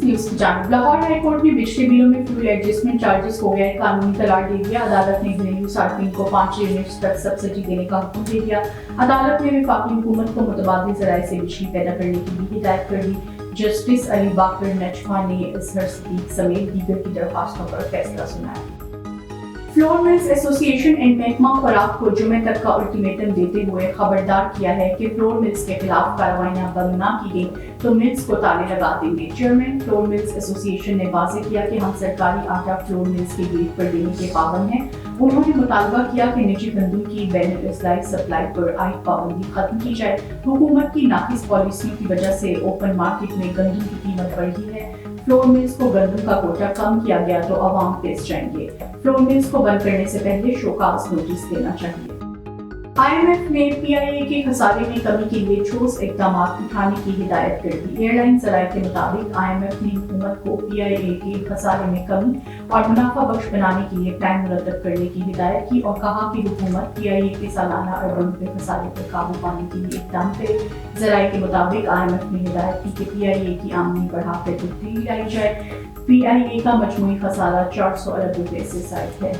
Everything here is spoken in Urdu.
نیوز کی جانب لاہور ہائی کورٹ نے بجلی بلوں میں فیول ایڈجسٹمنٹ چارجز کو غیر قانونی قرار دے دیا. عدالت نے گھریلو صارفین کو 5 یونٹس تک سبسڈی دینے کا حکم دے دیا. عدالت نے وفاقی حکومت کو متبادل ذرائع سے بجلی پیدا کرنے کی بھی ہدایت کر دی. جسٹس علی باقر نجفہ نے اظہر صدیق سمیت دیگر کی درخواستوں پر فیصلہ سنایا. فلور ملز ایسوسی ایشن اینڈ محکمہ خوراک کو جمعے تک کا الٹیمیٹم دیتے ہوئے خبردار کیا ہے کہ فلور ملز کے خلاف کارروائیاں بند نہ کی گئیں تو ملز کو تالے لگا دیں گے. چیئرمین فلور ملز ایسوسی ایشن نے واضح کیا کہ ہم سرکاری آٹا فلور ملز کے گیٹ پر دینے کے پابند ہیں. انہوں نے مطالبہ کیا کہ نجی گندم کی بین الاضلاعی سپلائی پر عائد پابندی ختم کی جائے. حکومت کی ناقص پالیسیوں کی وجہ سے اوپن مارکیٹ میں گندم کی قیمت بڑھی ہے. فلور ملز کو گندم کا کوٹا کم کیا گیا تو عوام پس جائیں گے. فلور ملز کو بند کرنے سے پہلے شوکاز نوٹس دینا چاہیے. IMF نے PIA کے خسارے میں کمی کے لیے ٹھوس اقدامات اٹھانے کی ہدایت کر دی. ایئر لائن ذرائع کے مطابق IMF نے حکومت کو PIA کے خسارے میں کمی اور منافع بخش بنانے کے لیے پلان مرتب کرنے کی ہدایت کی اور کہا کہ حکومت PIA کے سالانہ اربوں کے خسارے پر قابو پانے کے لیے اقدام کرے. ذرائع کے مطابق IMF نے ہدایت کی کہ PIA کی آمدنی بڑھا کر تبدیلی لائی جائے. PIA کا مجموعی خسارہ 400 ارب روپے سے زائد ہے.